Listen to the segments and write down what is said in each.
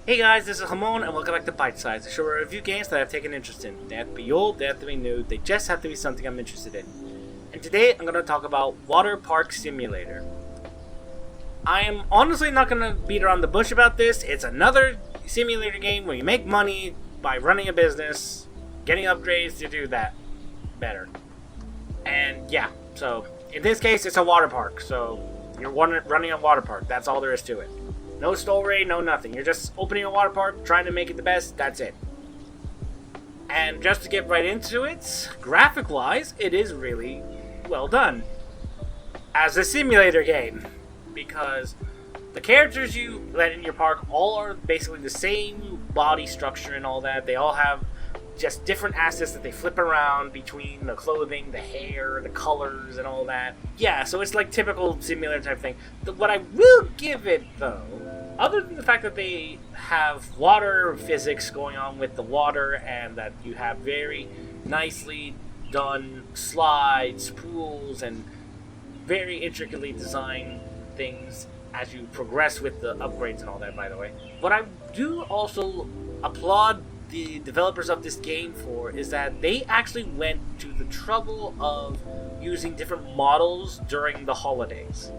Hey guys, this is Hamon, and welcome back to Bytesize, a show where I review games that I've taken interest in. They have to be old, they have to be new, they just have to be something I'm interested in. And today I'm going to talk about Water Park Simulator. I am honestly not going to beat around the bush about this. It's another simulator game where you make money by running a business, getting upgrades to do that better. And yeah, so in this case it's a water park, so you're running a water park, that's all there is to it. No story, no nothing. You're just opening a water park, trying to make it the best, that's it. And just to get right into it, graphic-wise, it is really well done. As a simulator game. Because the characters you let in your park all are basically the same body structure and all that. They all have just different assets that they flip around between the clothing, the hair, the colors, and all that. Yeah, so it's like typical simulator type thing. What I will give it, though, other than the fact that they have water physics going on with the water, and that you have very nicely done slides, pools, and very intricately designed things as you progress with the upgrades and all that, by the way. What I do also applaud the developers of this game for is that they actually went to the trouble of using different models during the holidays.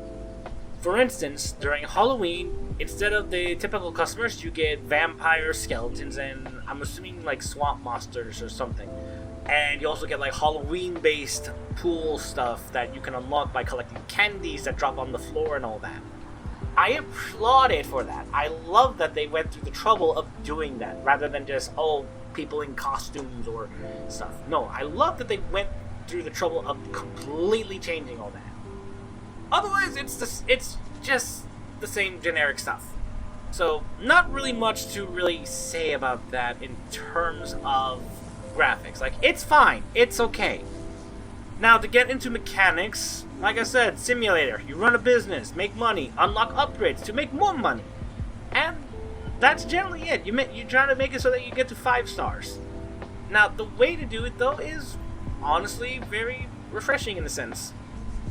For instance, during Halloween, instead of the typical customers, you get vampire skeletons and I'm assuming like swamp monsters or something. And you also get like Halloween-based pool stuff that you can unlock by collecting candies that drop on the floor and all that. I applaud it for that. I love that they went through the trouble of doing that rather than just, people in costumes or stuff. No, I love that they went through the trouble of completely changing all that. Otherwise, it's just the same generic stuff. So, not really much to really say about that in terms of graphics. Like, it's fine. It's okay. Now, to get into mechanics, like I said, simulator. You run a business, make money, unlock upgrades to make more money. And that's generally it. You're trying to make it so that you get to 5 stars. Now, the way to do it, though, is honestly very refreshing in a sense.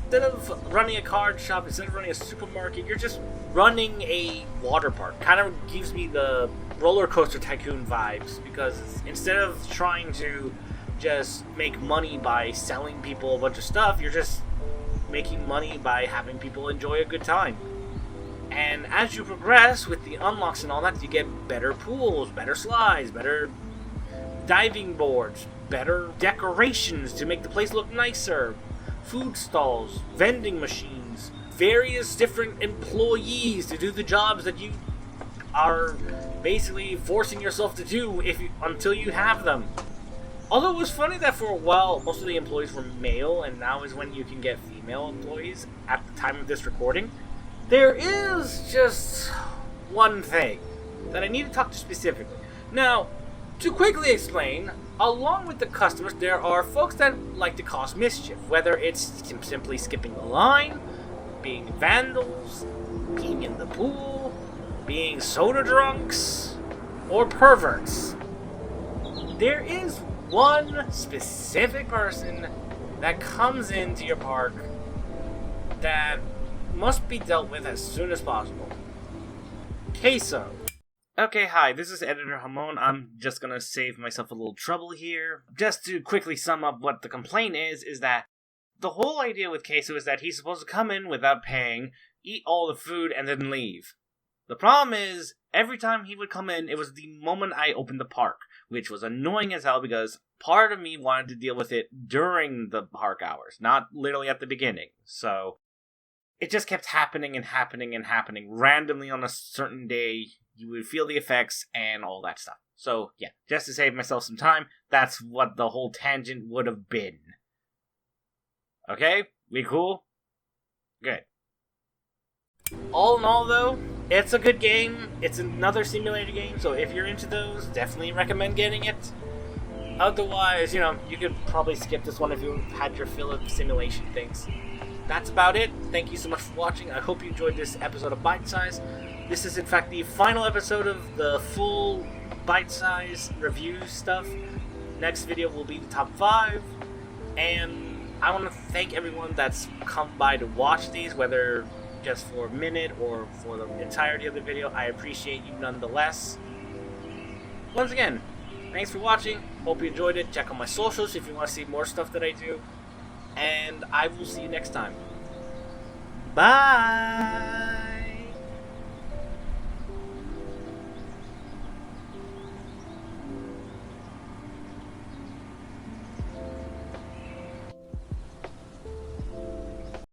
Instead of running a card shop, instead of running a supermarket, you're just running a water park. Kind of gives me the roller coaster tycoon vibes, because instead of trying to just make money by selling people a bunch of stuff, you're just making money by having people enjoy a good time. And as you progress with the unlocks and all that, you get better pools, better slides, better diving boards, better decorations to make the place look nicer, food stalls, vending machines, various different employees to do the jobs that you are basically forcing yourself to do until you have them. Although it was funny that for a while most of the employees were male, and now is when you can get female employees at the time of this recording. There is just one thing that I need to talk to specifically. Now, to quickly explain, along with the customers, there are folks that like to cause mischief, whether it's simply skipping the line, being vandals, being in the pool, being soda drunks, or perverts. There is one specific person that comes into your park that must be dealt with as soon as possible. Queso. Okay, hi, this is Editor Hamon. I'm just gonna save myself a little trouble here. Just to quickly sum up what the complaint is that the whole idea with Queso is that he's supposed to come in without paying, eat all the food, and then leave. The problem is, every time he would come in, it was the moment I opened the park, which was annoying as hell because part of me wanted to deal with it during the park hours, not literally at the beginning. So it just kept happening and happening and happening. Randomly on a certain day, you would feel the effects and all that stuff. So yeah, just to save myself some time, that's what the whole tangent would have been. Okay? We cool? Good. All in all, though, it's a good game. It's another simulator game, so if you're into those, definitely recommend getting it. Otherwise, you could probably skip this one if you had your fill of simulation things. That's about it. Thank you so much for watching. I hope you enjoyed this episode of Bytesize. This is, in fact, the final episode of the full Bytesize review stuff. Next video will be the top 5. And I want to thank everyone that's come by to watch these, whether just for a minute or for the entirety of the video, I appreciate you nonetheless. Once again, thanks for watching. Hope you enjoyed it. Check out my socials if you want to see more stuff that I do. And I will see you next time. Bye!